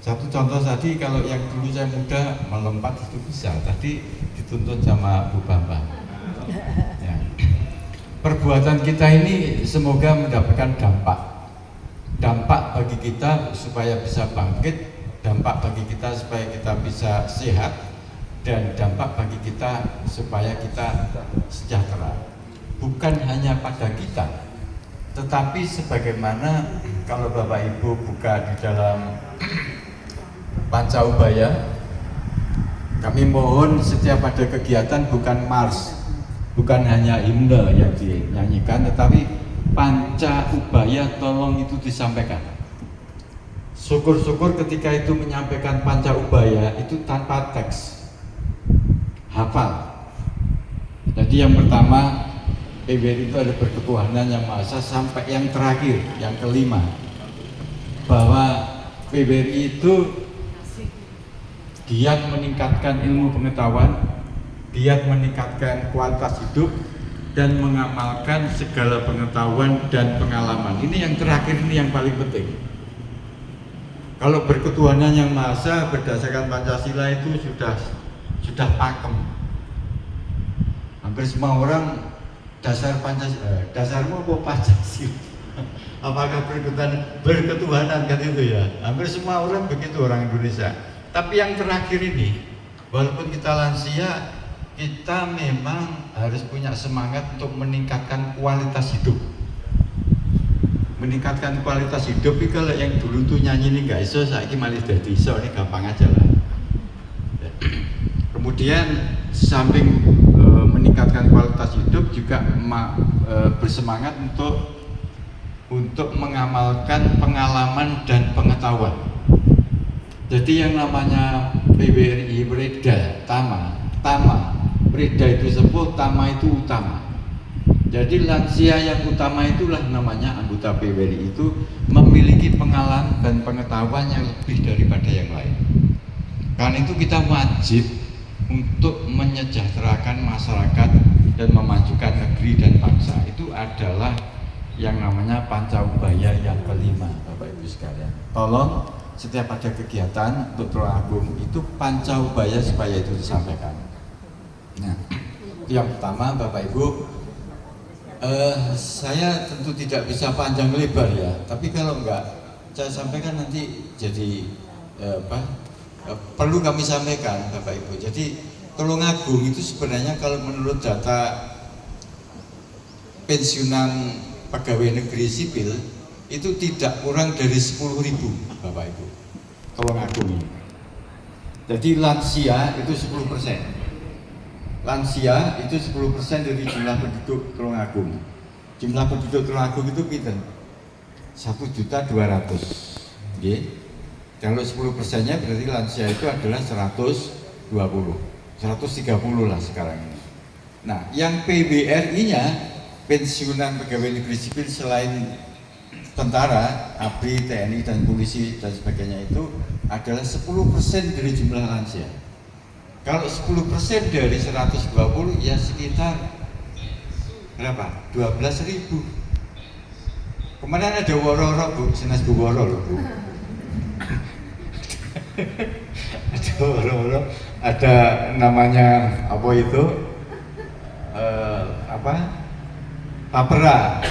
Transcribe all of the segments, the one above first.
Satu contoh tadi, kalau yang dulu saya muda melompat itu bisa, tadi dituntut sama Bu Bambang. Ya. Perbuatan kita ini semoga mendapatkan dampak bagi kita supaya bisa bangkit, dampak bagi kita supaya kita bisa sehat, dan dampak bagi kita supaya kita sejahtera. Bukan hanya pada kita, tetapi sebagaimana kalau Bapak Ibu buka di dalam Pancaubaya, kami mohon setiap ada kegiatan bukan mars, bukan hanya himne yang dinyanyikan, tetapi Pancaubaya tolong itu disampaikan. Syukur-syukur ketika itu menyampaikan Pancaubaya itu tanpa teks, hafal. Jadi yang pertama, PBRI itu ada berketuhanan yang Maha Esa, sampai yang terakhir, yang kelima, bahwa PBRI itu giat meningkatkan ilmu pengetahuan, giat meningkatkan kualitas hidup, dan mengamalkan segala pengetahuan dan pengalaman. Ini yang terakhir, ini yang paling penting. Kalau berketuhanan yang Maha Esa berdasarkan Pancasila itu sudah pakem. Hampir semua orang dasar Pancasila, dasarmu apa Pancasila? Apakah berketuhanan kan itu ya? Hampir semua orang begitu, orang Indonesia. Tapi yang terakhir ini, walaupun kita lansia, kita memang harus punya semangat untuk meningkatkan kualitas hidup. Meningkatkan kualitas hidup, kalau yang dulu tuh nyanyi ini nggak iso, saya malah jadi iso, ini gampang aja lah. Kemudian samping meningkatkan kualitas hidup, juga bersemangat untuk mengamalkan pengalaman dan pengetahuan. Jadi yang namanya PBRI Breda Tama, Breda itu sepuh, Tama itu utama. Jadi lansia yang utama itulah namanya anggota PBRI itu memiliki pengalaman dan pengetahuan yang lebih daripada yang lain. Karena itu kita wajib untuk menyejahterakan masyarakat dan memajukan negeri dan bangsa. Itu adalah yang namanya Pancaubaya yang kelima, Bapak Ibu sekalian. Tolong setiap ada kegiatan untuk Tulungagung itu Pancaubaya supaya itu disampaikan. Nah, itu yang pertama, Bapak Ibu. Saya tentu tidak bisa panjang lebar ya, tapi kalau enggak saya sampaikan nanti jadi perlu kami sampaikan, Bapak Ibu. Jadi Tulungagung itu sebenarnya kalau menurut data pensiunan pegawai negeri sipil itu tidak kurang dari 10.000, Bapak Ibu, Tulungagung ini. Jadi lansia itu 10%. Lansia itu 10% dari jumlah penduduk Tulungagung. Jumlah penduduk Tulungagung itu pinten? 1.200.000. Oke. Kalau 10%-nya berarti lansia itu adalah 130 lah sekarang ini. Nah, yang PBRI-nya, pensiunan pegawai negeri sipil selain tentara, ABRI, TNI, dan polisi dan sebagainya itu adalah 10% dari jumlah lansia. Kalau 10% dari 120 ya sekitar berapa? 12.000. Kemarin ada woro-woro Bu, Sinas Bu Woro loh Bu. Ada woro-woro, ada namanya apa itu? Tapera.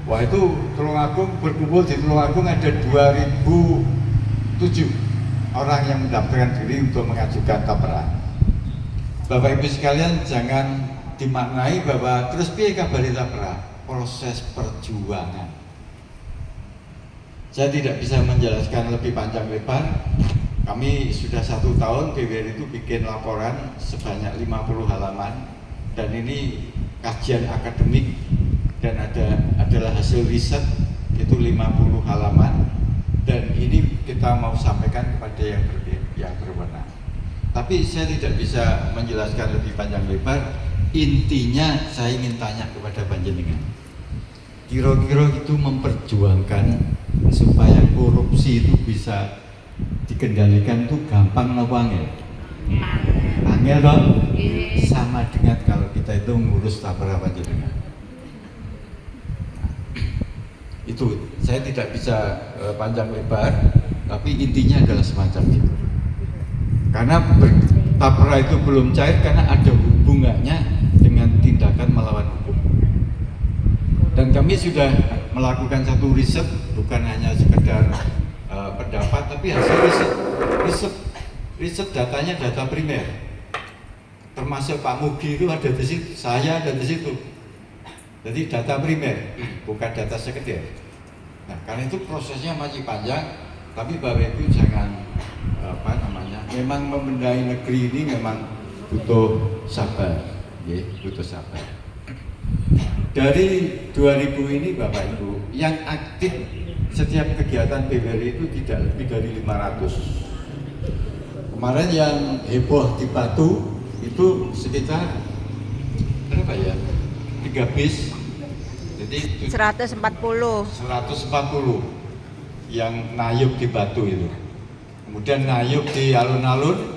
Wah, itu Tulungagung, berkumpul di Tulungagung ada 2007 orang yang mendaftarkan diri untuk mengajukan tapera. Bapak Ibu sekalian, jangan dimaknai bahwa terus piye kabare tapera, proses perjuangan. Saya tidak bisa menjelaskan lebih panjang lebar. Kami sudah 1 tahun PBRI itu bikin laporan sebanyak 50 halaman, dan ini kajian akademik dan adalah hasil riset itu 50 halaman, dan ini kita mau sampaikan kepada yang berwenang. Tapi saya tidak bisa menjelaskan lebih panjang lebar. Intinya saya ingin tanya kepada panjenengan, kira-kira itu memperjuangkan supaya korupsi itu bisa dikendalikan itu gampang apa angel? Angel dong. Sama dengan kalau kita itu ngurus tapera panjenengan. Itu saya tidak bisa panjang lebar, tapi intinya adalah semacam itu. Karena tapera itu belum cair karena ada hubungannya dengan tindakan melawan hukum. Dan kami sudah melakukan satu riset, bukan hanya sekedar pendapat, tapi hasil riset datanya data primer. Termasuk Pak Mugi itu ada di situ, saya ada di situ. Jadi data primer, bukan data sekunder. Nah, karena itu prosesnya masih panjang, tapi Bapak Ibu jangan memang membenahi negeri ini memang butuh sabar, ya, butuh sabar. Dari 2000 ini Bapak Ibu, yang aktif setiap kegiatan PBRI itu tidak lebih dari 500. Kemarin yang heboh di Batu itu sekitar berapa ya? 3 bis. Jadi 140 yang nayuk di Batu itu. Kemudian nayuk di alun-alun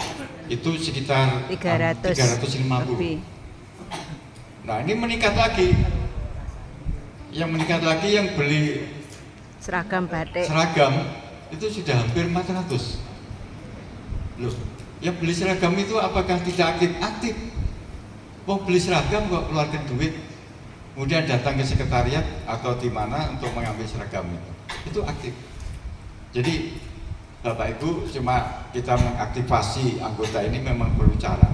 itu sekitar 350 lebih. Nah, ini meningkat lagi. Yang meningkat lagi yang beli seragam batik. Seragam itu sudah hampir 400. Loh, yang beli seragam itu apakah tidak aktif? Mau beli seragam kok keluarkan duit, kemudian datang ke sekretariat atau di mana untuk mengambil seragam itu aktif. Jadi Bapak Ibu, cuma kita mengaktifasi anggota ini memang perlu cara.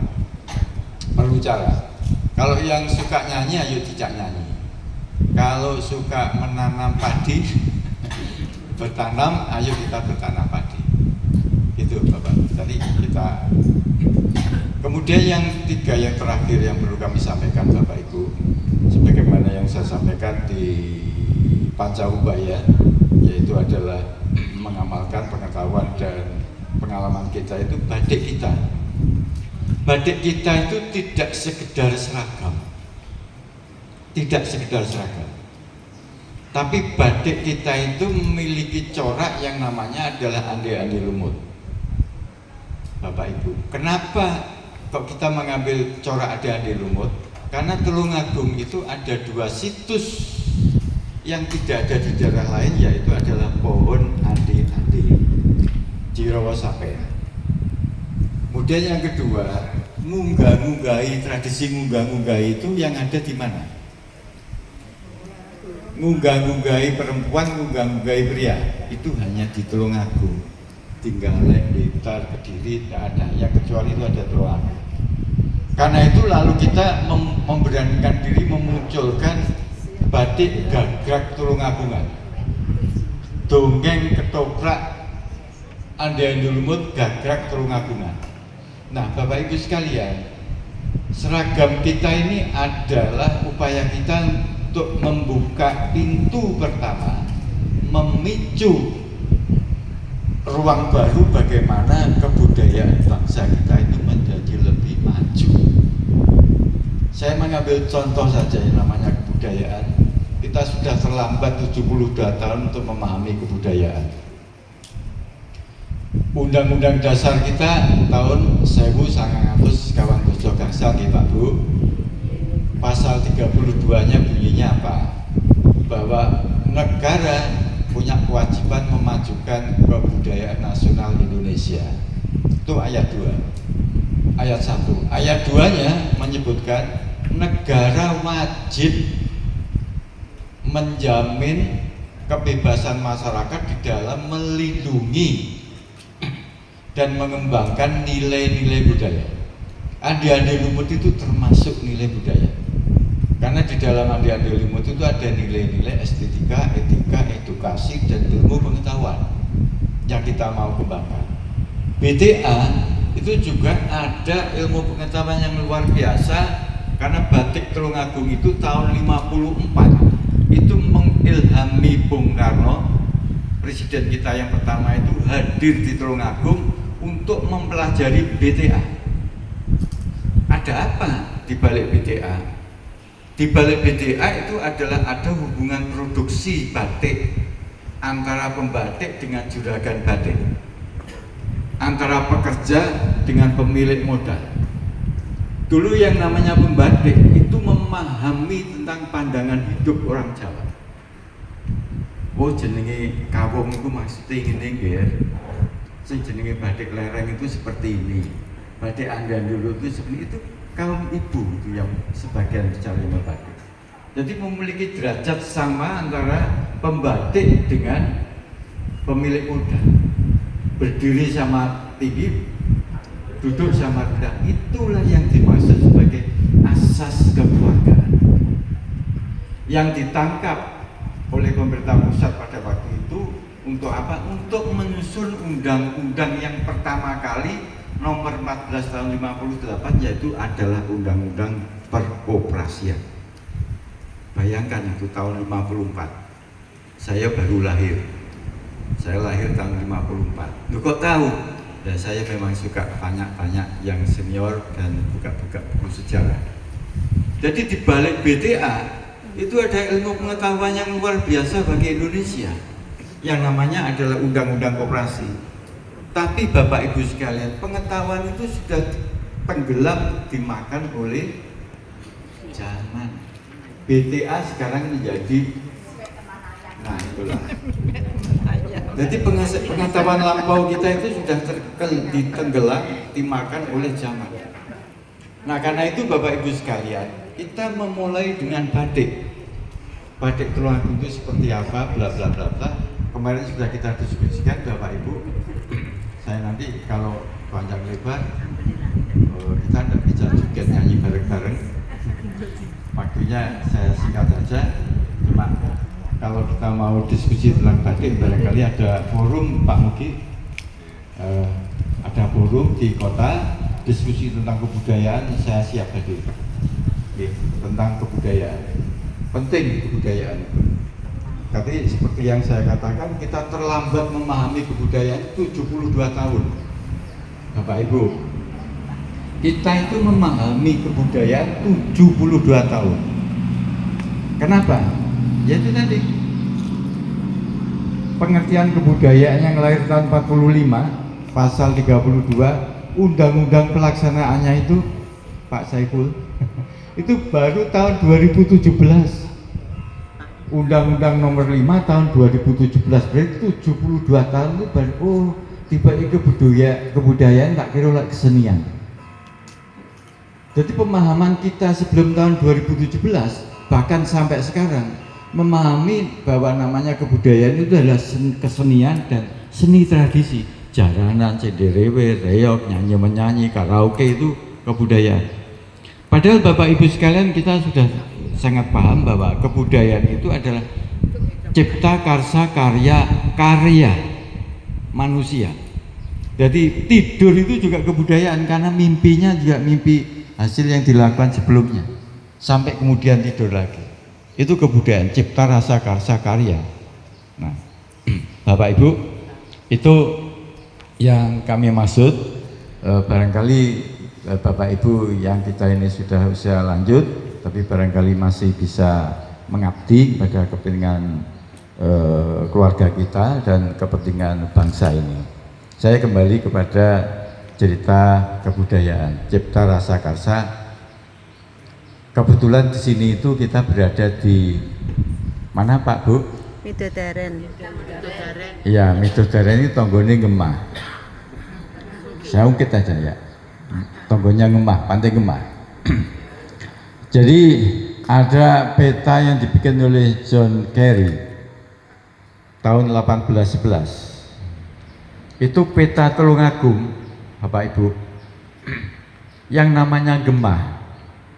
Kalau yang suka nyanyi, ayo dijak nyanyi. Kalau suka menanam padi, bertanam, ayo kita bertanam padi. Itu Bapak. Jadi kita. Kemudian yang tiga, yang terakhir yang perlu kami sampaikan Bapak Ibu, sebagaimana yang saya sampaikan di Pancawubaya, yaitu adalah mengamalkan pengetahuan dan pengalaman kita itu batik kita. Batik kita itu tidak sekedar seragam. Tidak sekedar seragam. Tapi batik kita itu memiliki corak yang namanya adalah ande-ande lumut. Bapak Ibu, kenapa kok kita mengambil corak ande-ande lumut? Karena Tulungagung itu ada 2 situs yang tidak ada di daerah lain, yaitu adalah pohon ande-ande Jirawa Sapea. Kemudian yang kedua, tradisi ngunggah-ngunggahi itu yang ada di mana? Ngunggah-ngunggahi perempuan, ngunggah-ngunggahi pria itu hanya di Tulungagung. Tinggalnya Blitar, Kediri tidak ada, yang kecuali itu ada Tulungagung. Karena itu lalu kita memberanikan diri memunculkan batik gagrak Tulungagungan, dongeng ketoprak ande-ande lumut gagrak Tulungagungan. Nah, Bapak Ibu sekalian, seragam kita ini adalah upaya kita untuk membuka pintu pertama, memicu ruang baru bagaimana kebudayaan bangsa kita itu menjadi lebih maju. Saya mengambil contoh saja yang namanya kebudayaan. Kita sudah terlambat 72 tahun untuk memahami kebudayaan. Undang-undang dasar kita tahun 1997 Pak Bu, pasal 32-nya bunyinya apa? Bahwa negara punya kewajiban memajukan kebudayaan nasional Indonesia. Itu ayat 2. Ayat 1. Ayat 2-nya menyebutkan negara wajib menjamin kebebasan masyarakat di dalam melindungi dan mengembangkan nilai-nilai budaya. Ande-ande lumut itu termasuk nilai budaya. Karena di dalam ande-ande lumut itu ada nilai-nilai estetika, etika, edukasi, dan ilmu pengetahuan yang kita mau kembangkan. BTA itu juga ada ilmu pengetahuan yang luar biasa, karena batik Tulungagung itu tahun 54 itu mengilhami Bung Karno, presiden kita yang pertama itu hadir di Tulungagung untuk mempelajari BTA. Ada apa di balik BTA? Di balik BTA itu adalah ada hubungan produksi batik antara pembatik dengan juragan batik, antara pekerja dengan pemilik modal. Dulu yang namanya pembatik itu memahami tentang pandangan hidup orang Jawa. Oh jenenge kawung itu maksudnya ngene nggih. Sing jenenge batik lereng itu seperti ini, batik andan dulu itu seperti itu, kaum ibu itu yang sebagian besar yang membatik. Jadi memiliki derajat sama antara pembatik dengan pemilik udang. Berdiri sama tinggi, duduk sama rendah, itulah yang dimaksud sebagai asas kekeluargaan yang ditangkap oleh pemerintah pusat pada waktu itu. Untuk apa? Untuk menyusun undang-undang yang pertama kali nomor 14 tahun 58, yaitu adalah undang-undang perkoperasian. Bayangkan itu tahun 54, saya baru lahir. Saya lahir tahun 54. Lu kok tahu? Ya saya memang suka banyak yang senior dan buka-buka buku sejarah. Jadi di balik BTA itu ada ilmu pengetahuan yang luar biasa bagi Indonesia, yang namanya adalah Undang-Undang Koperasi. Tapi Bapak Ibu sekalian, pengetahuan itu sudah tenggelam dimakan oleh zaman. BTA sekarang menjadi, nah itulah. Jadi pengetahuan lampau kita itu sudah ditenggelam dimakan oleh zaman. Nah karena itu Bapak Ibu sekalian, kita memulai dengan batik. Batik Tulungagung itu seperti apa, bla bla bla bla. Kemarin sudah kita diskusikan Bapak Ibu. Saya nanti kalau panjang lebar kita tidak bisa joget nyanyi bareng-bareng. Waktunya saya singkat saja. Cuma kalau kita mau diskusi tentang batik, barangkali ada forum Pak Mugi, ada forum di kota diskusi tentang kebudayaan, saya siap hadir. Tentang kebudayaan, penting kebudayaan itu. Tapi seperti yang saya katakan, kita terlambat memahami kebudayaan 72 tahun. Bapak Ibu, kita itu memahami kebudayaan 72 tahun. Kenapa? Ya itu tadi, pengertian kebudayaan yang lahir tahun 45, pasal 32, undang-undang pelaksanaannya itu Pak Saiful itu baru tahun 2017. Undang-undang nomor 5 tahun 2017, berarti 72 tahun itu baru, oh tiba-tiba kebudayaan tak kira lah kesenian. Jadi pemahaman kita sebelum tahun 2017 bahkan sampai sekarang memahami bahwa namanya kebudayaan itu adalah kesenian dan seni tradisi. Jaranan, cenderewe, reog, nyanyi-menyanyi, karaoke itu kebudayaan. Padahal Bapak Ibu sekalian, kita sudah sangat paham bahwa kebudayaan itu adalah cipta karsa karya manusia. Jadi tidur itu juga kebudayaan, karena mimpinya juga mimpi hasil yang dilakukan sebelumnya sampai kemudian tidur lagi. Itu kebudayaan, cipta rasa karsa karya. Nah, Bapak Ibu, itu yang kami maksud. Barangkali Bapak Ibu yang kita ini sudah usia lanjut, tapi barangkali masih bisa mengabdi pada kepentingan keluarga kita dan kepentingan bangsa ini. Saya kembali kepada cerita kebudayaan, cipta rasa karsa. Kebetulan di sini itu kita berada di mana Pak Bu? Midodaren. Iya, Midodaren ini tonggone Ngemah. Saya ungkit aja ya. Tonggonya Ngemah, Pantai Ngemah. Jadi ada peta yang dibikin oleh John Kerry tahun 1811. Itu peta Tulungagung, Bapak Ibu. Yang namanya Ngemah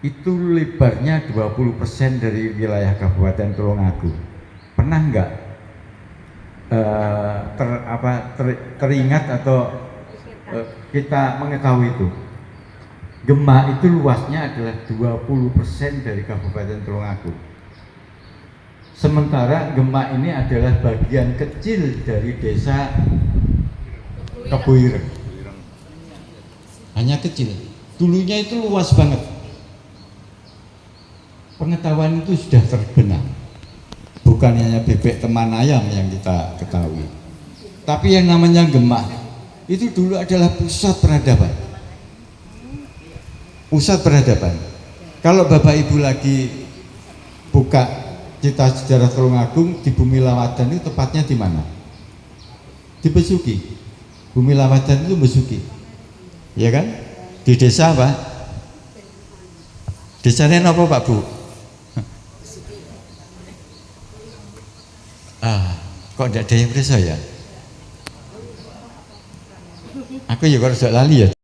itu lebarnya 20% dari wilayah Kabupaten Tulungagung. Pernah enggak teringat atau kita mengetahui itu? Ngemah itu luasnya adalah 20% dari Kabupaten Tulungagung. Sementara Ngemah ini adalah bagian kecil dari desa Keboireng. Hanya kecil. Dulunya itu luas banget. Pengetahuan itu sudah terbenam. Bukan hanya bebek teman ayam yang kita ketahui. Tapi yang namanya Ngemah itu dulu adalah pusat peradaban. Pusat peradaban. Kalau Bapak Ibu lagi buka Cita Sejarah Tulungagung di Bumi Lawadan itu tepatnya di mana? Di Besuki. Bumi Lamadan itu Besuki, ya kan? Di desa apa? Desanya apa Pak Bu? Kok tidak ada yang percaya? Aku ya kalau lali ya.